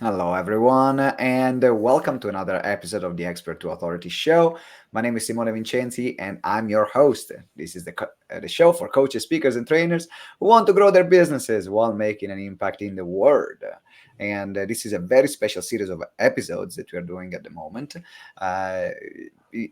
Hello, everyone, and welcome to another episode of the Expert to Authority show. My name is Simone Vincenzi, and I'm your host. This is the show for coaches, speakers, and trainers who want to grow their businesses while making an impact in the world. And this is a very special series of episodes that we are doing at the moment, uh,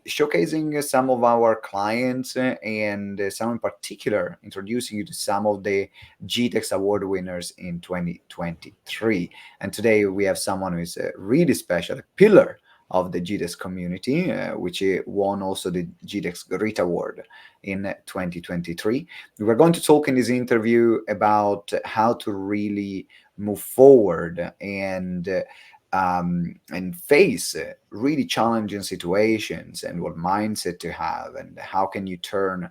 showcasing some of our clients and some in particular introducing you to some of the GTeX award winners in 2023. And today we have someone who is really special, a pillar of the GTeX community, which won also the GTeX Grit Award in 2023. We're going to talk in this interview about how to really move forward and face really challenging situations and what mindset to have and how can you turn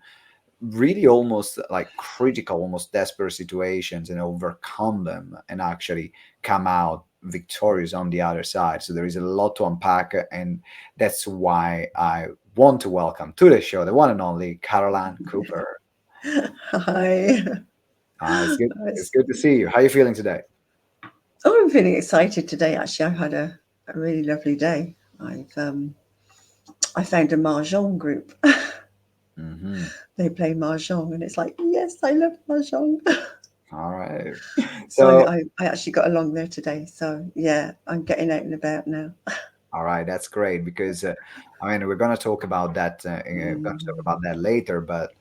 really almost like critical, almost desperate situations and overcome them and actually come out victorious on the other side. So there is a lot to unpack, and that's why I want to welcome to the show the one and only Caroline Cooper. Hi. It's good. It's It's, good to see you. How are you feeling today? I'm feeling excited today. Actually, I've had a really lovely day. I found a mahjong group. Hmm. They play mahjong, and it's like, yes, I love mahjong. All right. So So, I actually got along there today. So yeah, I'm getting out and about now. all right, that's great because I mean we're gonna talk about that. We're gonna talk about that later. But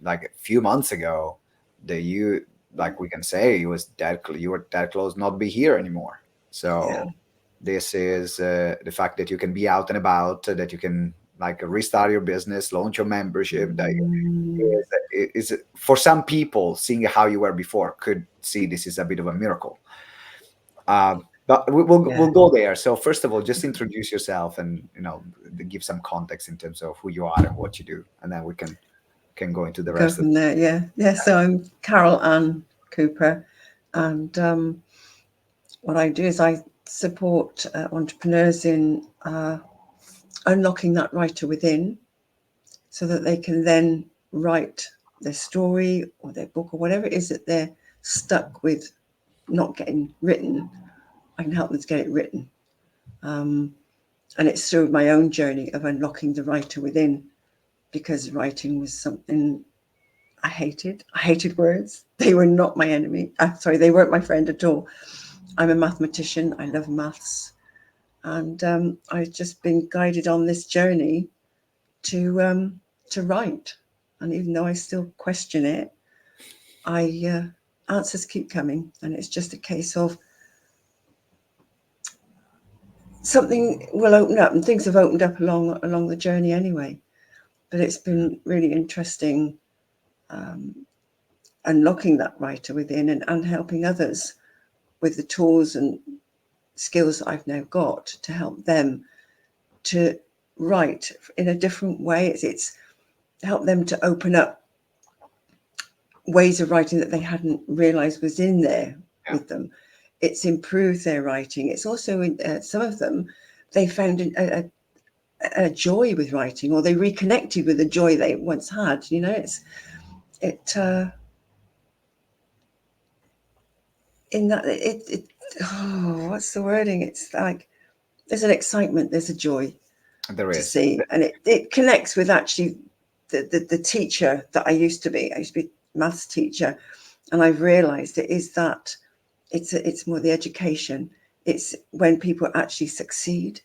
like a few months ago, the you like we can say you was you were that close not be here anymore. Yeah. So this is the fact that you can be out and about, that you can like restart your business, launch your membership. That Mm, is for some people seeing how you were before could see this is a bit of a miracle. But we'll yeah. go there. So first of all, just introduce yourself and give some context in terms of who you are and what you do, and then we can go into the Go rest of from there. Yeah. Yeah. So I'm Carol Ann Cooper, and what I do is I support entrepreneurs in unlocking that writer within so that they can then write their story or their book or whatever it is that they're stuck with not getting written. I can help them to get it written. Um, and it's through my own journey of unlocking the writer within because writing was something I hated. I hated words. They were not my enemy. Sorry, they weren't my friend at all. I'm a mathematician. I love maths. And I've just been guided on this journey to um, to write. And even though I still question it, I answers keep coming, and it's just a case of something will open up, and things have opened up along the journey anyway. But it's Mhm. been really interesting um, unlocking that writer within and helping others with the tools and skills that I've now got to help them to write in a different way. It's help them to open up ways of writing that they hadn't realized was in there Yeah. with them. It's improved their writing. It's also in some of them they found a joy with writing, or they reconnected with the joy they once had. You know, it in that it oh, what's the wording? It's like there's an excitement, there's a joy There to is. see, and it connects with actually the teacher that I used to be. I used to be a maths teacher, and I've realised it is that it's more the education. It's when people actually succeed,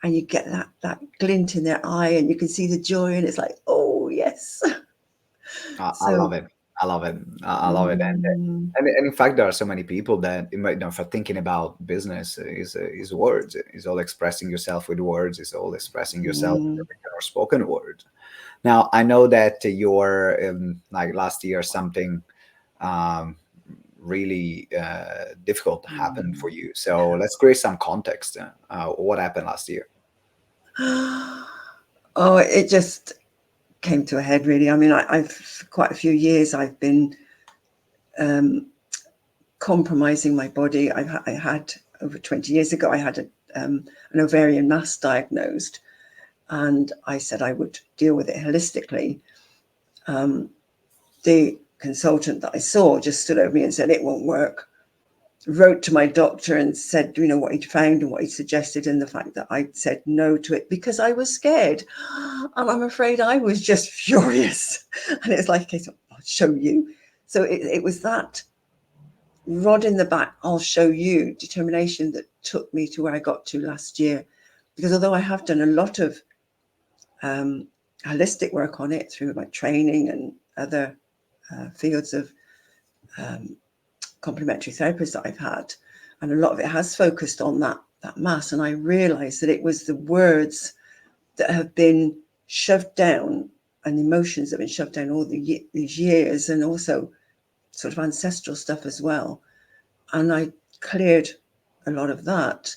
and you get that glint in their eye, and you can see the joy, and it's like, oh yes. I So love it. I love it. I love it. mm, And in fact, there are so many people that, for thinking about business, is words. Is all expressing yourself with words. Is all expressing yourself with mm, written or spoken words. Now, I know that your like last year something um, really difficult happened for you. So let's create some context. What happened last year? oh, it just came to a head really. I mean, I've for quite a few years I've been um, compromising my body. I had over 20 years ago, I had an ovarian mass diagnosed, and I said I would deal with it holistically. Um, the consultant that I saw just stood over me and said, "It won't work." wrote to my doctor and said, what he'd found and what he suggested, and the fact that I said no to it because I was scared. And I'm afraid I was just furious. And it's like, okay, so I'll show you. So it was that rod in the back, I'll show you determination that took me to where I got to last year. Because although I have done a lot of holistic work on it through my training and other fields of complementary therapies that I've had, and a lot of it has focused on that mass, and I realized that it was the words that have been shoved down and emotions that have been shoved down all these years, and also sort of ancestral stuff as well. And I cleared a lot of that.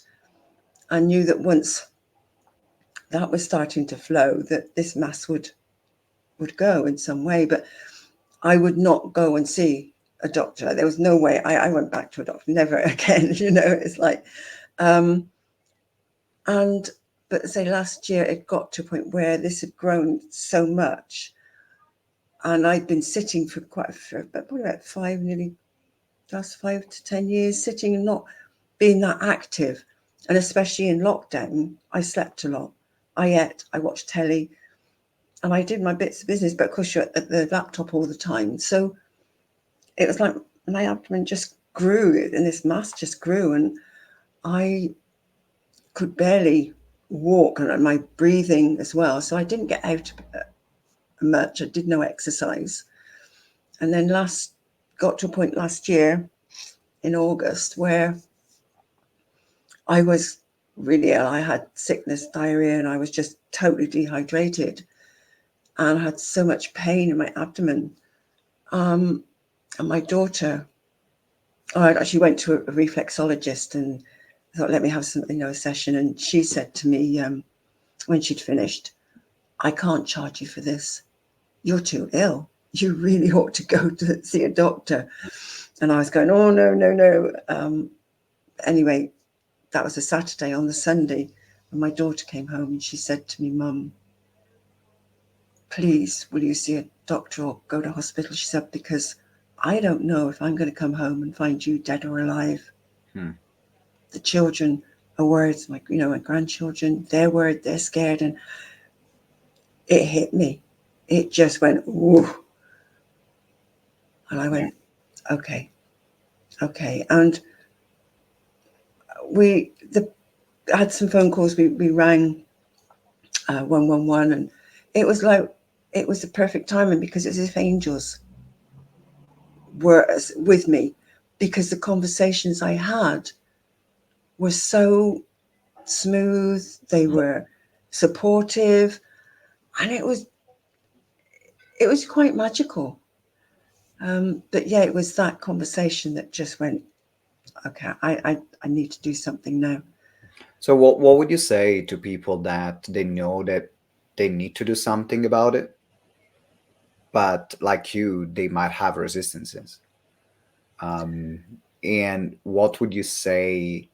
I knew that once that was starting to flow, that this mass would go in some way, but I would not go and see a doctor. There was no way I went back to a doctor, never again. It's like, and but say last year it got to a point where this had grown so much, and I'd been sitting for probably about last 5 to 10 years, sitting and not being that active, and especially in lockdown, I slept a lot. I ate, I watched telly, and I did my bits of business, but of course you're at the laptop all the time. So it was like my abdomen just grew and this mass just grew, and I could barely walk, and my breathing as well. So I didn't get out much. I did no exercise. And then got to a point last year in August where I was really ill. I had sickness, diarrhea, and I was just totally dehydrated. And I had so much pain in my abdomen. And my daughter, I actually went to a reflexologist and thought, let me have some, a session. And she said to me when she'd finished, I can't charge you for this. You're too ill. You really ought to go to see a doctor. And I was going, oh, no, no, no. Anyway, that was a Saturday. On the Sunday, when my daughter came home and she said to me, Mum, please, will you see a doctor or go to hospital? She said, because I don't know if I'm going to come home and find you dead or alive. The children are worried, my grandchildren, they're worried, they're scared. And it hit me. It just went, ooh. And I went, okay. And we had some phone calls. We rang 111, and it was the perfect timing, because it's as if angels were with me, because the conversations I had were so smooth, they were supportive, and it was quite magical. But yeah, it was that conversation that just went, okay, I need to do something now. So what would you say to people that they know that they need to do something about it, but like you, they might have resistances? Um, and what would you say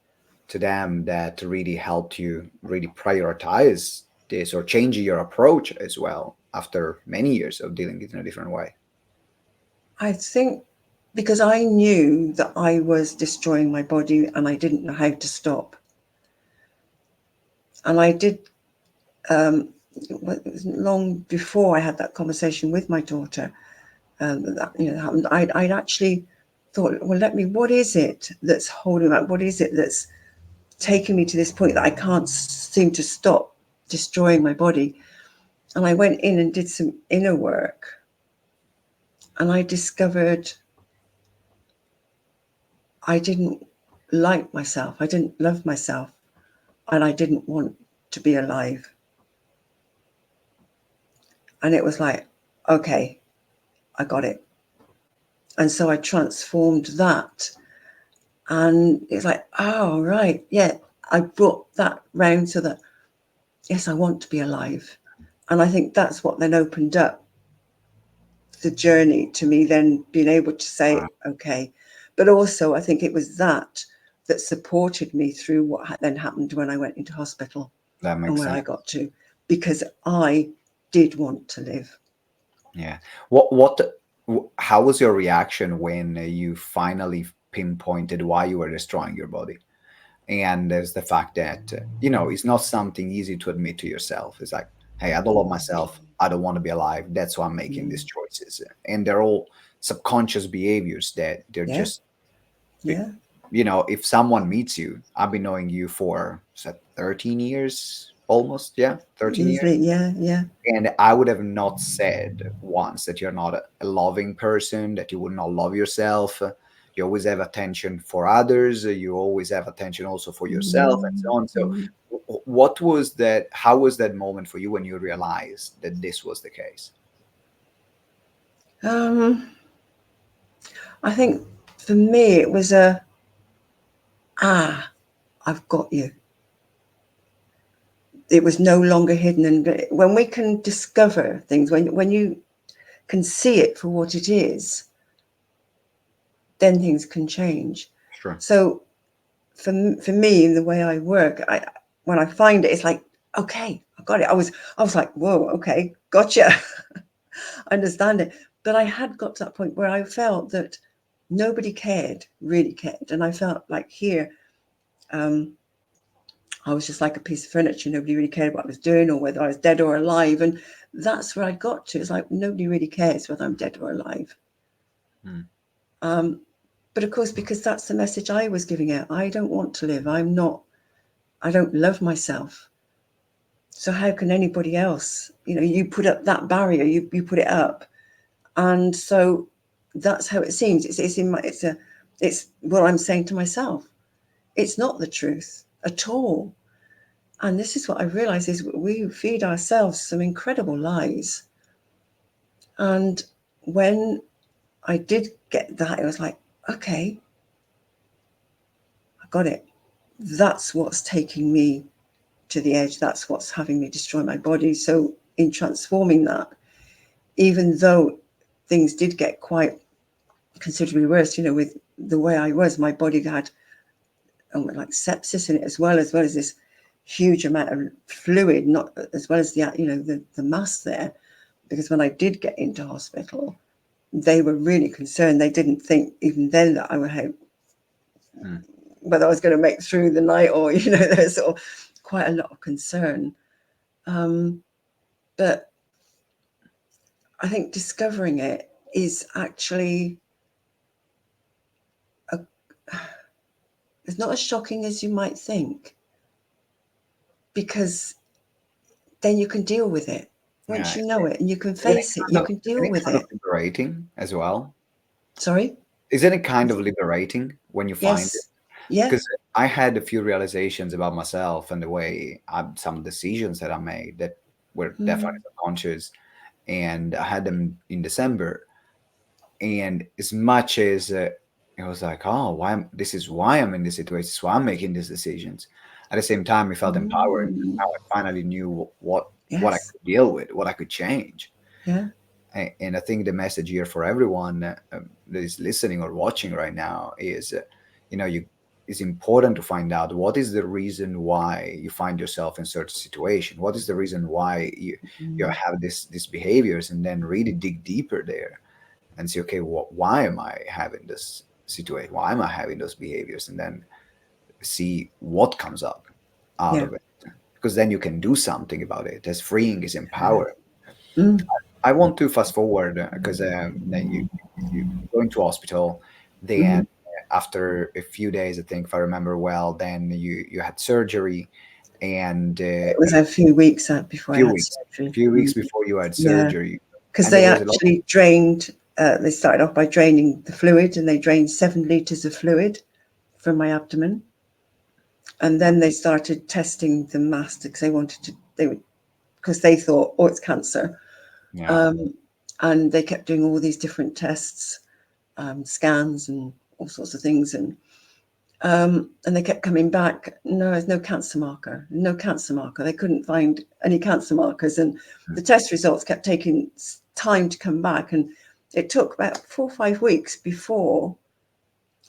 to them that really helped you really prioritize this or change your approach as well after many years of dealing it in a different way? I think because I knew that I was destroying my body and I didn't know how to stop. And I did, it was long before I had that conversation with my daughter, that happened. I'd actually thought, well, what is it that's holding back? What is it that's taking me to this point that I can't seem to stop destroying my body? And I went in and did some inner work, and I discovered I didn't like myself. I didn't love myself, and I didn't want to be alive. And it was like, okay, I got it. And so I transformed that. And it's like, oh, right. Yeah. I brought that round so that, yes, I want to be alive. And I think that's what then opened up the journey to me, then being able to say, okay. But also, I think it was that supported me through what then happened when I went into hospital That and makes where sense. I got to, because I did want to live. Yeah. How was your reaction when you finally pinpointed why you were destroying your body. And there's the fact that it's not something easy to admit to yourself. It's like, hey, I don't love myself, I don't want to be alive, that's why I'm making these choices. And they're all subconscious behaviors that they're Yeah. just, Yeah. if someone meets you, I've been knowing you for 13 years almost, yeah, 13 years. Easily. Yeah. Yeah. And I would have not said once that you're not a loving person, that you would not love yourself. You always have attention for others. You always have attention also for yourself, and so on. So, Mm. what was that? How was that moment for you when you realized that this was the case? Um, I think for me it was I've got you. It was no longer hidden, and when we can discover things, when you can see it for what it is, then things can change. Sure. So for me, in the way I work, when I find it, it's like, okay, I got it. I was like, whoa, okay, gotcha. I understand it. But I had got to that point where I felt that nobody really cared. And I felt like here, I was just like a piece of furniture. Nobody really cared what I was doing or whether I was dead or alive. And that's where I got to. It's like nobody really cares whether I'm dead or alive. Mm. But of course, because that's the message I was giving out. I don't want to live. I don't love myself. So how can anybody else? You put up that barrier, you put it up. And so that's how it seems. It's what I'm saying to myself. It's not the truth at all. And this is what I realize is we feed ourselves some incredible lies. And when I did get that, it was like, okay, I got it. That's what's taking me to the edge. That's what's having me destroy my body. So in transforming that, even though things did get quite considerably worse, with the way I was, my body had like sepsis in it as well as this huge amount of fluid, not as well as the mass there. Because when I did get into hospital, they were really concerned. They didn't think even then that I would have Mm. whether I was going to make through the night or there's sort of quite a lot of concern. But I think discovering it is actually it's not as shocking as you might think, because then you can deal with it. Yeah. Once you know it and you can Isn't it face it, kind you of, can isn't deal it with kind of it. liberating as well? Sorry? Isn't it kind of liberating when you find it? Yes. Yeah. Because I had a few realizations about myself and the way some decisions that I made that were definitely Mm. subconscious, and I had them in December. And as much as it was like, oh, this is why I'm in this situation, this is why I'm making these decisions. At the same time, it felt empowering. Mm. Now I finally knew what I Yes. could deal with, what I could change. Yeah. And I think the message here for everyone that is listening or watching right now is, you it's important to find out what is the reason why you find yourself in certain situation. What is the reason why you Mm. have these behaviors, and then really dig deeper there and say, okay, why am I having this situation? Why am I having those behaviors? And then see what comes up out Yeah. of it, because then you can do something about it. As freeing is empowering. Mm. I want to fast forward because then you go into hospital. Then Mm-hmm. after a few days, I think if I remember well, then you had surgery, and It was a few weeks before I few had weeks surgery. few weeks Mm. before you had Yeah. surgery, Because and there they was a lot. actually drained, they started off by draining the fluid, and they drained 7 liters of fluid from my abdomen. And then they started testing the mass because because they thought, oh, it's cancer. Yeah. Um, and they kept doing all these different tests, scans and all sorts of things. And they kept coming back, no, there's no cancer marker, no cancer marker. They couldn't find any cancer markers. And the test results kept taking time to come back. And it took about 4 or 5 weeks before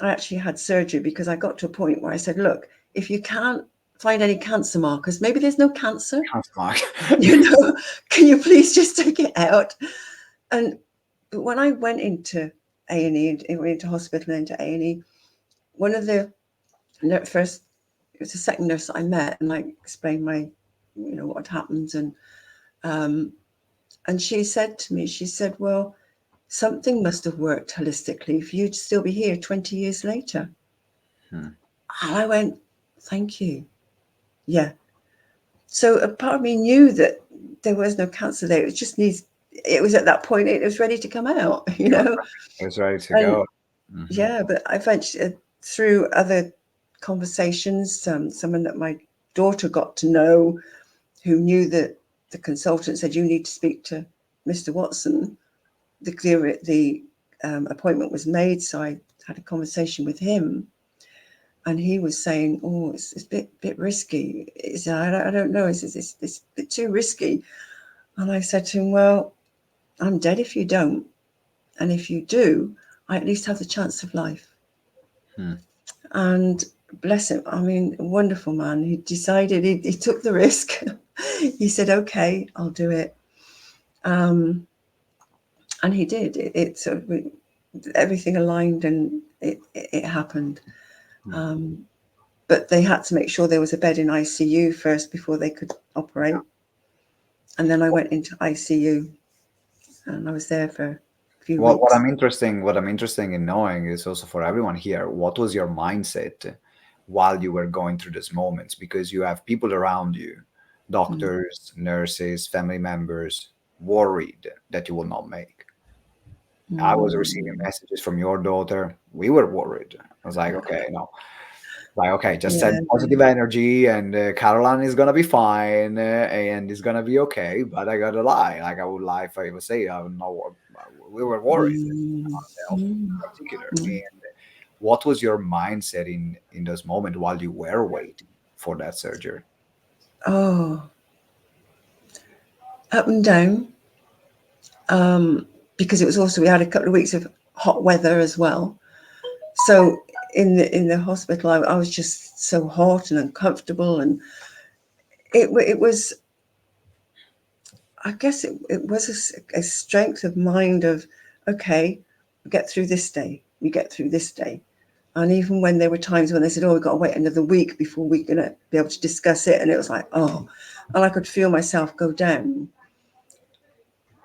I actually had surgery, because I got to a point where I said, look, if you can't find any cancer markers, maybe there's no cancer, Cancer mark. can you please just take it out? But when I went into A&E, went into hospital and into A&E, one of the first, it was the second nurse that I met, and I explained what had happened, and she said to me, she said, well, something must have worked holistically for you to still be here 20 years later. And I went, thank you. Yeah. So a part of me knew that there was no cancer there. It was at that point, it was ready to come out, It was ready to And go. yeah, but I eventually, through other conversations, someone that my daughter got to know, who knew that the consultant said, you need to speak to Mr. Watson. The appointment was made, so I had a conversation with him, and he was saying, "Oh, it's a bit risky. I don't know. It's a bit too risky." And I said to him, "Well, I'm dead if you don't, and if you do, I at least have the chance of life." And bless him, I mean, a wonderful man. He decided, he took the risk. He said, "Okay, I'll do it." And he did. Everything aligned, and it happened. But they had to make sure there was a bed in ICU first before they could operate. And then I went into ICU, and I was there for a few What weeks. I'm interested in knowing is also for everyone here, what was your mindset while you were going through these moments? Because you have people around you, doctors, nurses, family members, worried that you will not make. I was receiving messages from your daughter. We were worried. I was like, okay, no. Like, okay, just send Yeah. positive energy, and Caroline is gonna be fine, and it's gonna be okay. But I gotta lie. Like, I would lie if I would say I would not. We were worried ourselves in particular. And what was your mindset in those moments while you were waiting for that surgery? Oh, up and down. Because it was also, we had a couple of weeks of hot weather as well. So in the hospital, I was just so hot and uncomfortable, and it was, I guess it was a strength of mind of, okay, we get through this day, we get through this day. And even when there were times when they said, oh, we've got to wait another week before we're going to be able to discuss it, and it was like, oh, and I could feel myself go down.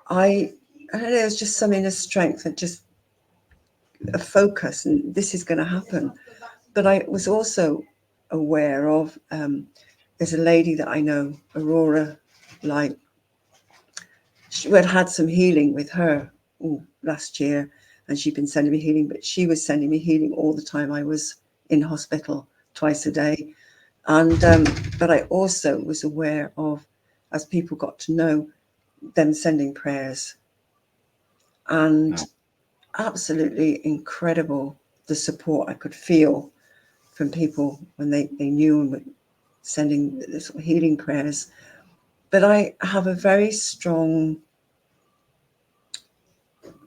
I don't know, there's just some inner strength and just a focus, and this is going to happen. But I was also aware of, there's a lady that I know, Aurora, like, she had some healing with her last year, and she'd been sending me healing, but she was sending me healing all the time. I was in hospital twice a day. And but I also was aware of, as people got to know, them sending prayers. And absolutely incredible, the support I could feel from people when they knew and were sending the sort of healing prayers. But I have a very strong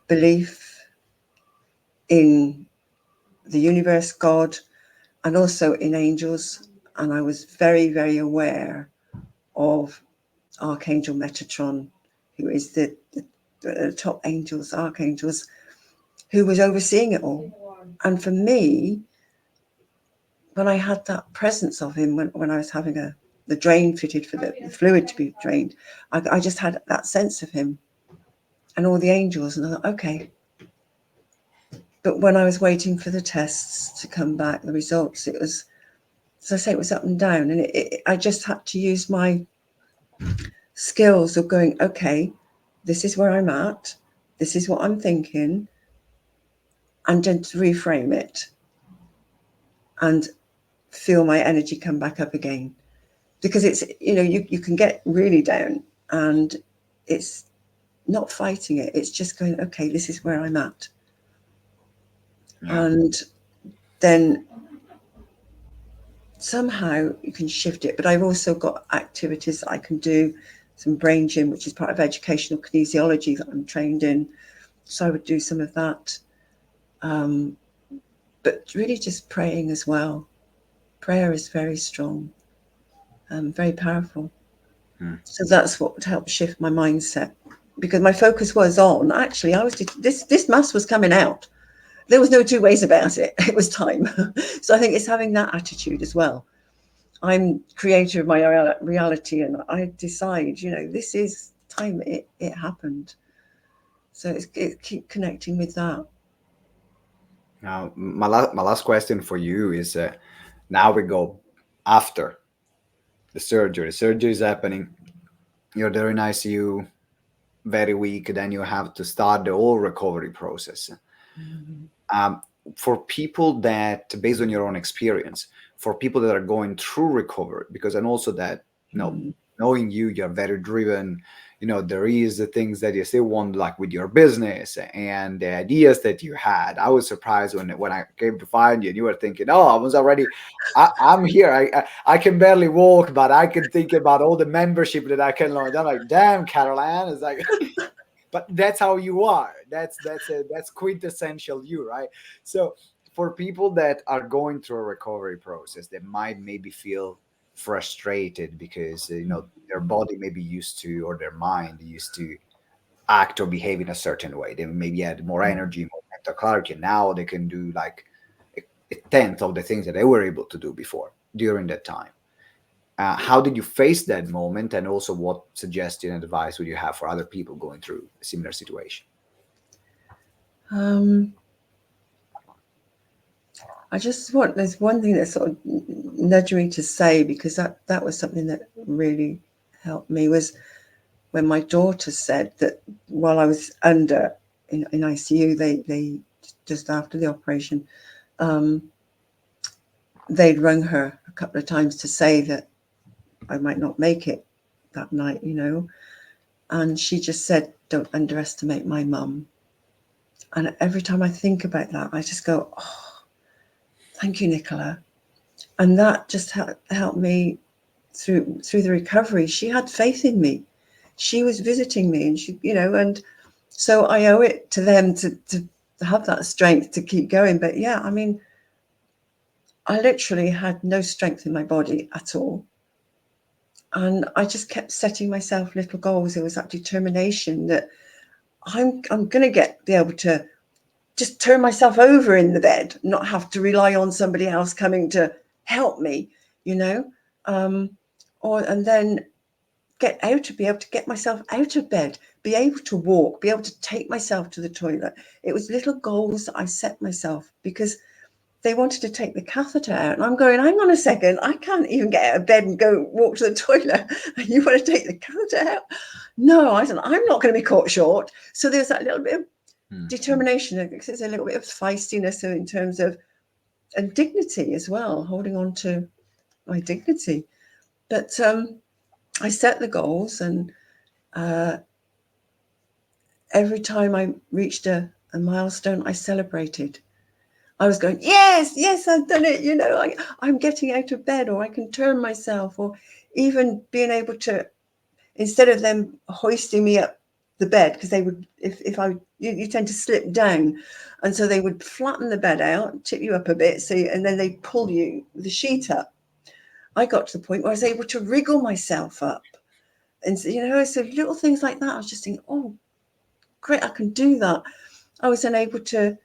belief in the universe, God, and also in angels. And I was very, very aware of Archangel Metatron, who is the top angels, archangels, who was overseeing it all. And for me, when I had that presence of him, when I was having the drain fitted for the fluid to be drained, I just had that sense of him and all the angels. And I thought, okay. But when I was waiting for the tests to come back, the results, it was, as I say, it was up and down. And I just had to use my skills of going, okay, this is where I'm at. This is what I'm thinking. And then to reframe it and feel my energy come back up again. Because it's, you can get really down, and it's not fighting it. It's just going, okay, this is where I'm at. Yeah. And then somehow you can shift it. But I've also got activities that I can do, some brain gym, which is part of educational kinesiology that I'm trained in. So I would do some of that. But really just praying as well. Prayer is very strong, very powerful. So that's what would help shift my mindset, because my focus was on, actually, I was, this mass was coming out. there was no two ways about it. It was time. So I think it's having that attitude as well. I'm creator of my reality, and I decide, this is time. It happened. So it keep connecting with that. Now, my last question for you is, now we go after the surgery. The surgery is happening. You're there in ICU, very weak. Then you have to start the whole recovery process. Mm. Um, for people that, based on your own experience, for people that are going through recovery, because and also that, Mm. knowing you're very driven. There is the things that you still want, like with your business and the ideas that you had. I was surprised when I came to find you and you were thinking, oh, I was already, I'm here. I can barely walk, but I can think about all the membership that I can launch. I'm like, damn, Caroline. It's like, but that's how you are. That's quintessential you, right? So for people that are going through a recovery process, they might maybe feel frustrated because their body may be used to, or their mind used to act or behave in a certain way. They maybe had more energy, more mental clarity, and now they can do like a tenth of the things that they were able to do before during that time. How did you face that moment, and also what suggestion and advice would you have for other people going through a similar situation? Um, there's one thing that sort of nudged me to say, because that was something that really helped me, was when my daughter said that while I was in ICU, they just after the operation, um, they'd rung her a couple of times to say that I might not make it that night, and she just said, "Don't underestimate my mum." And every time I think about that, I just go, "Oh, thank you, Nicola." And that just helped me through the recovery. She had faith in me. She was visiting me, and and so I owe it to them to have that strength to keep going. But yeah, I mean, I literally had no strength in my body at all. And I just kept setting myself little goals. There was that determination that I'm going to be able to just turn myself over in the bed, not have to rely on somebody else coming to help me, you know, um, and then be able to get myself out of bed, be able to walk, be able to take myself to the toilet. It was little goals that I set myself, because they wanted to take the catheter out. And I'm going, hang on a second, I can't even get out of bed and go walk to the toilet. And you want to take the catheter out? No, I said, I'm not going to be caught short. So there's that little bit of determination. There's a little bit of feistiness in terms of, and dignity as well, holding on to my dignity. But I set the goals, and every time I reached a milestone, I celebrated. I was going, yes, yes, I've done it. I'm getting out of bed, or I can turn myself, or even being able to, instead of them hoisting me up the bed, because they would, if I, you tend to slip down. And so they would flatten the bed out, tip you up a bit, and then they pull you the sheet up. I got to the point where I was able to wriggle myself up. And so, so little things like that. I was just thinking, oh, great, I can do that. I was then able to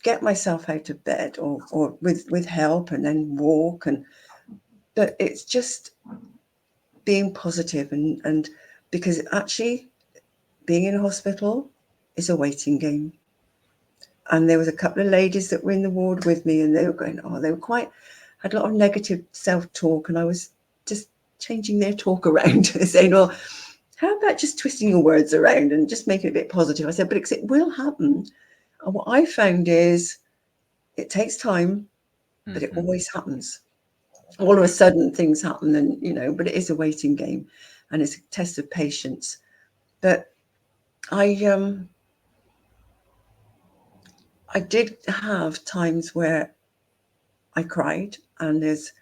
get myself out of bed, or with help, and then walk. But it's just being positive, and because actually being in a hospital is a waiting game. And there was a couple of ladies that were in the ward with me, and they were going, they were had a lot of negative self-talk, and I was just changing their talk around, saying, well, how about just twisting your words around and just making it a bit positive? I said, but it will happen. And what I found is it takes time, but it always happens. All of a sudden things happen, and but it is a waiting game, and it's a test of patience. But I did have times where I cried, and there's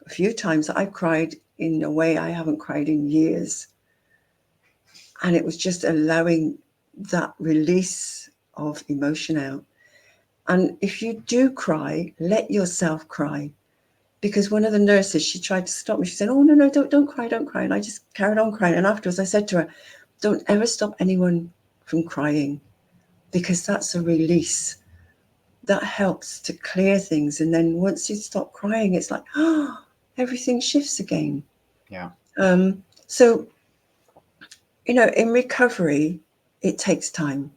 a few times that I've cried in a way I haven't cried in years. And it was just allowing that release of emotion out. And if you do cry, let yourself cry. Because one of the nurses, she tried to stop me. She said, oh, no, don't cry, don't cry. And I just carried on crying. And afterwards I said to her, don't ever stop anyone from crying, because that's a release. that helps to clear things. And then once you stop crying, it's like, oh, everything shifts again. Yeah. So, in recovery, it takes time.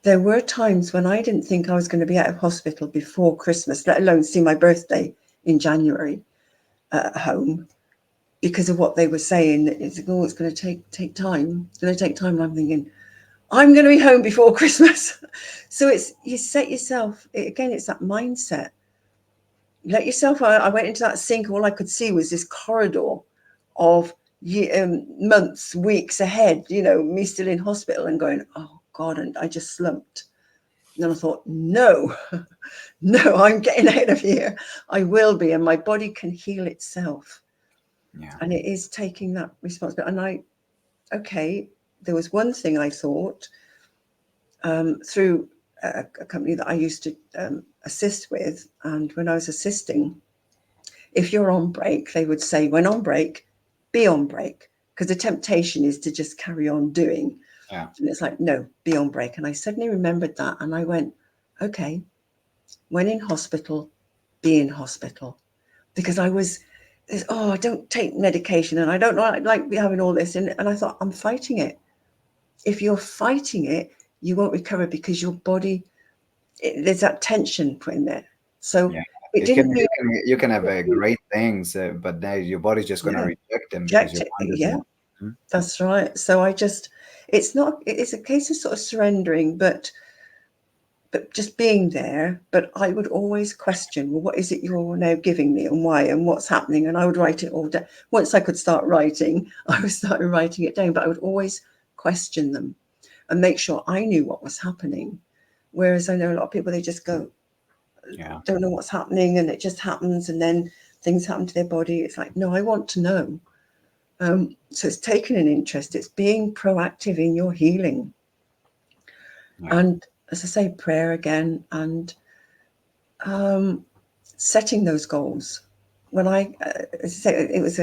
There were times when I didn't think I was going to be out of hospital before Christmas, let alone see my birthday in January at home, because of what they were saying. It's going to take time. It's going to take time. And I'm thinking, I'm going to be home before Christmas. So you set yourself, again, it's that mindset. Let yourself, I went into that sink. All I could see was this corridor of months, weeks ahead, me still in hospital and going, oh God, and I just slumped. And then I thought, no, no, I'm getting out of here. I will be, and my body can heal itself. Yeah. And it is taking that responsibility. And there was one thing I thought through a company that I used to assist with. And when I was assisting, if you're on break, they would say, when on break, be on break. Because the temptation is to just carry on doing. Yeah. And it's like, no, be on break. And I suddenly remembered that. And I went, okay, when in hospital, be in hospital. Because I was, I don't take medication and I don't like having all this. And I thought, I'm fighting it. If you're fighting it, you won't recover because your body, there's that tension put in there. So Yeah. it didn't mean You can have great things, but then your body's just going to reject them because reject your it. mind doesn't Yeah, want. Hmm? that's right. So it's a case of sort of surrendering, but just being there. But I would always question, well, what is it you're now giving me and why and what's happening? And I would write it all down. Once I could start writing, I would start writing it down, but I would always question them and make sure I knew what was happening. Whereas I know a lot of people, they just go, Yeah. don't know what's happening and it just happens and then things happen to their body. It's like, no, I want to know. So it's taking an interest. It's being proactive in your healing. Yeah. And as I say, prayer again, and setting those goals. When as I say, it was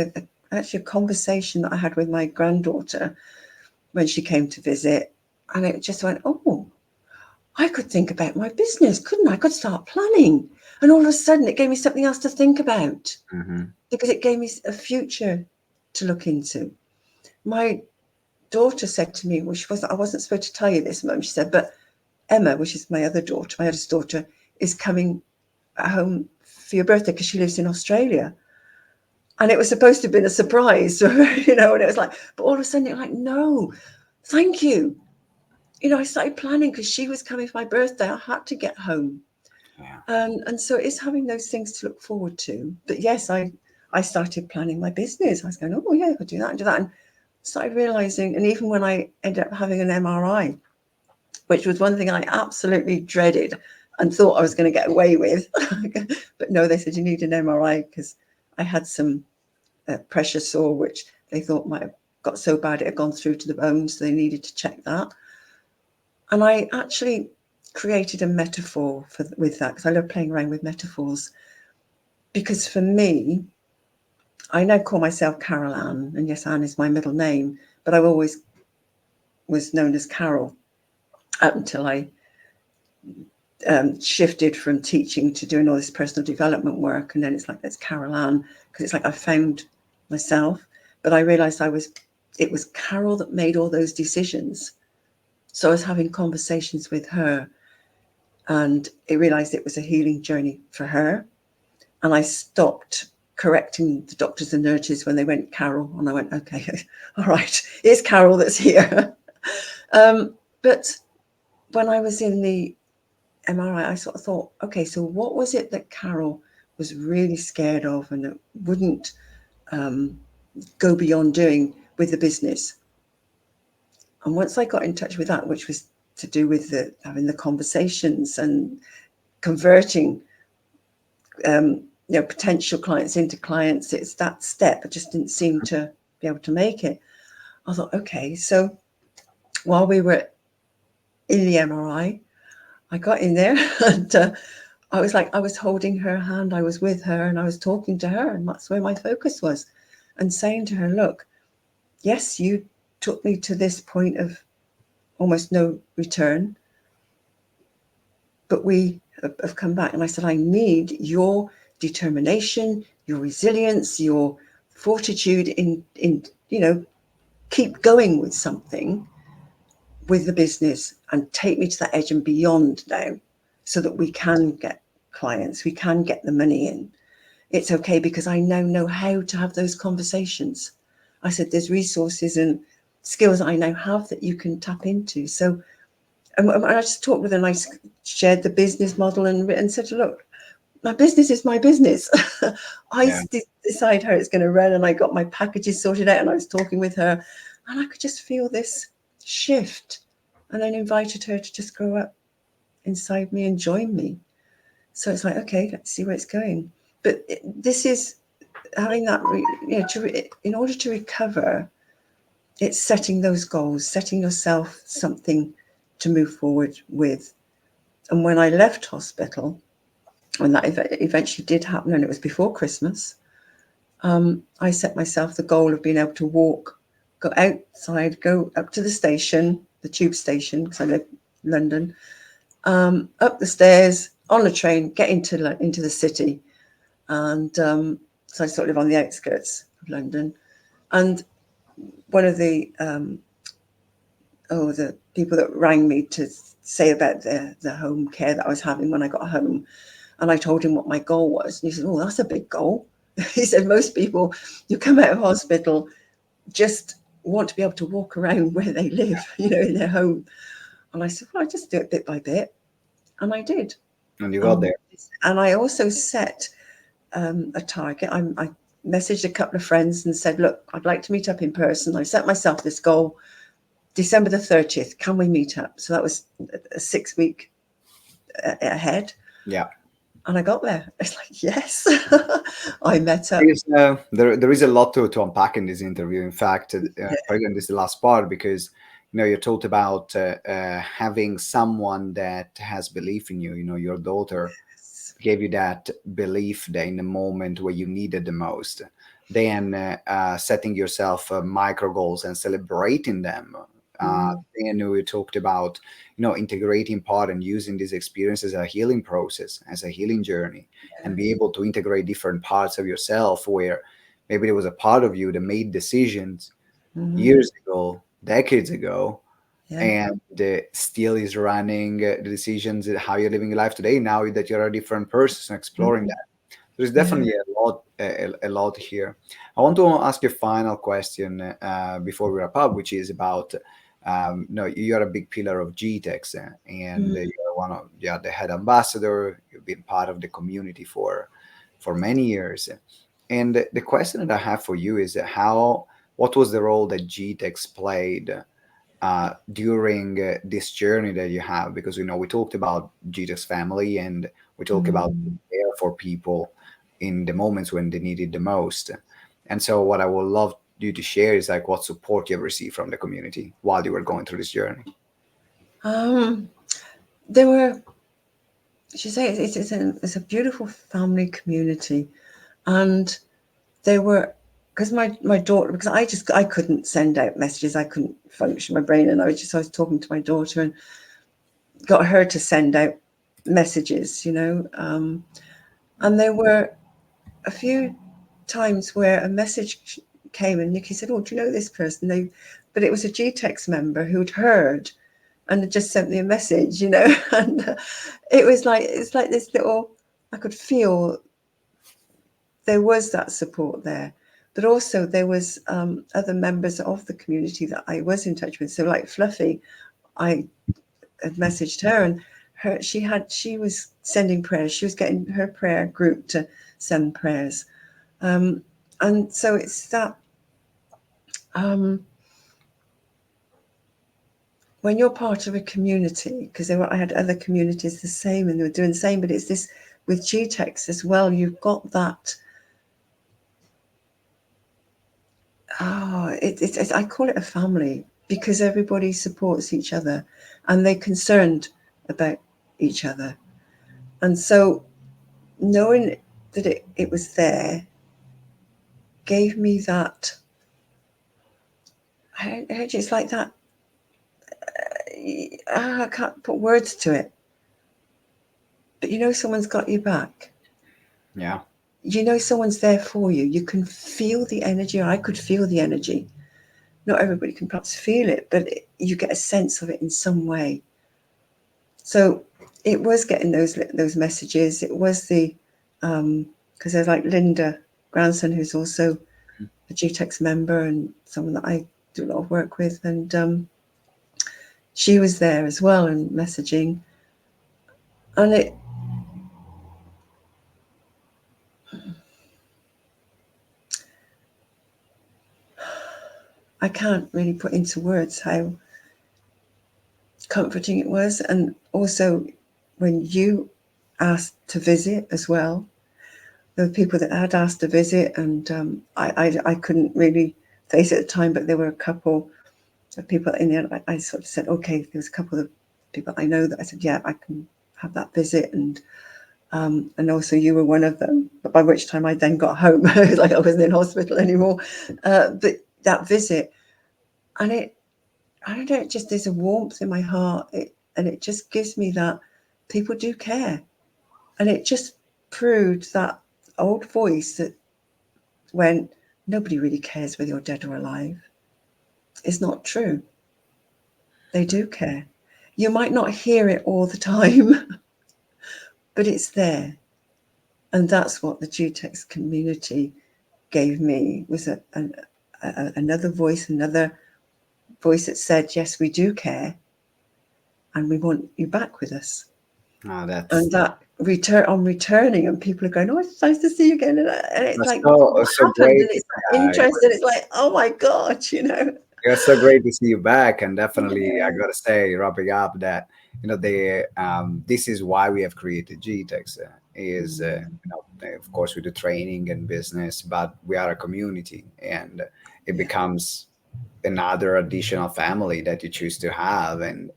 actually a conversation that I had with my granddaughter when she came to visit, and it just went, oh, I could think about my business, couldn't I? I could start planning. And all of a sudden, it gave me something else to think about Mm-hmm. because it gave me a future to look into. My daughter said to me, well, I wasn't supposed to tell you this, Mum. She said, but Emma, which is my other daughter, my eldest daughter, is coming home for your birthday because she lives in Australia. And it was supposed to have been a surprise, and it was like, but all of a sudden you're like, no, thank you. I started planning because she was coming for my birthday. I had to get home. Yeah. And so it's having those things to look forward to. But yes, I started planning my business. I was going, oh yeah, I could do that and do that. And started realizing, and even when I ended up having an MRI, which was one thing I absolutely dreaded and thought I was going to get away with. But no, they said you need an MRI because I had some pressure sore, which they thought might have got so bad it had gone through to the bones. So they needed to check that. And I actually created a metaphor with that because I love playing around with metaphors. Because for me, I now call myself Carol Ann, and yes, Ann is my middle name, but I always was known as Carol up until I shifted from teaching to doing all this personal development work. And then it's like, that's Carol Ann, because it's like I found myself, but I realized it was Carol that made all those decisions. So I was having conversations with her and I realized it was a healing journey for her. And I stopped correcting the doctors and nurses when they went Carol. And I went, okay, all right, it's Carol that's here. But when I was in the MRI, I sort of thought, okay, so what was it that Carol was really scared of and that wouldn't go beyond doing with the business? And once I got in touch with that, which was to do with having the conversations and converting potential clients into clients, it's that step. I just didn't seem to be able to make it. I thought, okay, so while we were in the MRI, I got in there and I was holding her hand, I was with her and I was talking to her, and that's where my focus was, and saying to her, look, yes, you took me to this point of almost no return, but we have come back, and I said, I need your determination, your resilience, your fortitude in keep going with something, with the business, and take me to that edge and beyond now, so that we can get clients, we can get the money in. It's okay, because I now know how to have those conversations. I said, there's resources and skills I now have that you can tap into. So, and I just talked with her, and I shared the business model and said, look, my business is my business. I decide how it's going to run, and I got my packages sorted out, and I was talking with her, and I could just feel this shift, and then invited her to just grow up inside me and join me. So it's like, okay, let's see where it's going. But this is having that, in order to recover, it's setting those goals, setting yourself something to move forward with. And when I left hospital, when that eventually did happen, and it was before Christmas, I set myself the goal of being able to walk, go outside, go up to the station, the tube station, because I live in London, up the stairs, on the train, get into the city. And so I sort of live on the outskirts of London. And one of the people that rang me to say about the home care that I was having when I got home, and I told him what my goal was, and he said, "Oh, that's a big goal." He said, "Most people who come out of hospital just want to be able to walk around where they live, in their home." And I said, "Well, I just do it bit by bit," and I did. And you got there. And I also set a target. I messaged a couple of friends and said, "Look, I'd like to meet up in person." I set myself this goal: December the 30th. Can we meet up? So that was a 6-week ahead. Yeah. And I got there. It's like, yes, I met up. There is a lot to unpack in this interview. In fact, probably this is the last part, because you talked about having someone that has belief in you. Your daughter gave you that belief that in the moment where you needed the most. Then setting yourself micro goals and celebrating them. And we talked about integrating part and using this experience as a healing process, as a healing journey, and be able to integrate different parts of yourself, where maybe there was a part of you that made decisions years ago, decades ago, and still is running the decisions, how you're living your life today, now that you're a different person, exploring that. There's definitely a lot here. I want to ask you a final question before we wrap up, which is about you're a big pillar of GTeX, and you're one of the head ambassador. You've been part of the community for many years, and the question that I have for you is what was the role that GTeX played during this journey that you have? Because we talked about GTeX family, and we talked about care for people in the moments when they need it the most. And so what I would love you to share is like what support you have received from the community while you were going through this journey. There were, she say, it's a beautiful family community, and there were, because my daughter, because I couldn't send out messages, I couldn't function my brain, and I was talking to my daughter and got her to send out messages, and there were a few times where a message came and Nikki said, "Oh, do you know this person?" But it was a GTeX member who'd heard and had just sent me a message, and it's like this little, I could feel there was that support there, but also there was other members of the community that I was in touch with. So like Fluffy, I had messaged her, and she was sending prayers. She was getting her prayer group to send prayers. And so it's that when you're part of a community, because I had other communities the same, and they were doing the same, but it's this with GTeX as well. You've got that. I call it a family, because everybody supports each other, and they're concerned about each other. And so knowing that it was there gave me that. It's like that. I can't put words to it, but you know someone's got your back. Yeah. You know someone's there for you. You can feel the energy. I could feel the energy. Not everybody can perhaps feel it, but you get a sense of it in some way. So it was getting those messages. It was the because there's like Linda grandson, who's also a GTeX member and someone that I do a lot of work with, and she was there as well and messaging, and I can't really put into words how comforting it was. And also when you asked to visit as well, there were people that had asked to visit, and I couldn't really face it at the time, but there were a couple of people in there. I sort of said, okay, there was a couple of people I know that I said, yeah, I can have that visit, and also you were one of them. But by which time I then got home, like I wasn't in hospital anymore. But that visit, and I don't know, it just, there's a warmth in my heart, and it just gives me that people do care, and it just proved that old voice that when nobody really cares whether you're dead or alive is not true. They do care. You might not hear it all the time, but it's there. And that's what the GTeX community gave me, was another voice that said, yes, we do care, and we want you back with us. Oh, And that returning, and people are going, oh, it's nice to see you again, and it's that's like, so what so happened? great. And it's that interest, and it's like, oh my god, It's so great to see you back, and definitely I Yeah. gotta say, wrapping up, that the this is why we have created GTeX. Is of course we do training and business, but we are a community, and it Yeah, becomes another additional family that you choose to have, and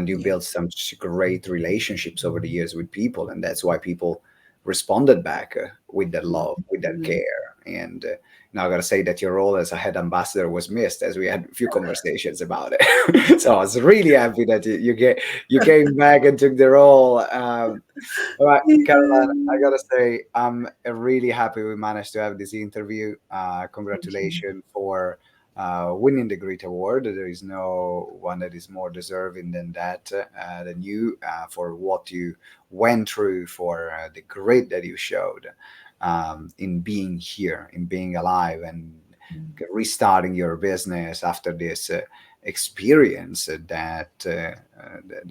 you yeah. build some great relationships over the years with people, and that's why people responded back with that love, with that Mhm. care. And now I gotta say that your role as a head ambassador was missed, as we had a few conversations about it. So I was really happy that you came back and took the role. All right, Caroline, I Yeah. gotta say, I'm really happy we managed to have this interview. Thank you. Congratulations for winning the Great Award. There is no one that is more deserving than you, for what you went through, for the grit that you showed, in being here, in being alive, and restarting your business after this experience that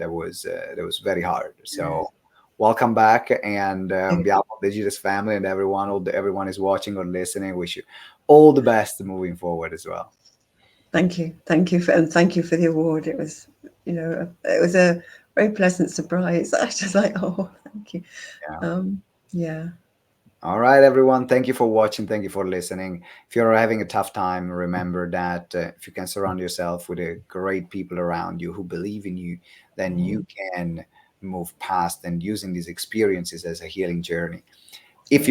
was very hard. Yeah. So welcome back, and on Yeah. behalf of the Digitus family and everyone is watching or listening, wish you all the best moving forward as well. Thank you and thank you for the award. It was, it was a very pleasant surprise. I was just like, oh, thank you. Yeah. Yeah. All right, everyone. Thank you for watching. Thank you for listening. If you're having a tough time, remember that if you can surround yourself with great people around you who believe in you, then you can move past and using these experiences as a healing journey. Yeah. If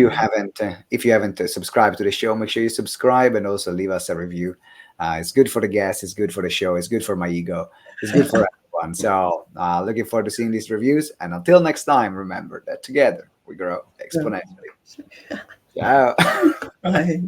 you haven't subscribed to the show, make sure you subscribe and also leave us a review. It's good for the guests, it's good for the show, it's good for my ego, it's good for everyone. So looking forward to seeing these reviews, and until next time, remember that together we grow So, exponentially. Ciao. bye.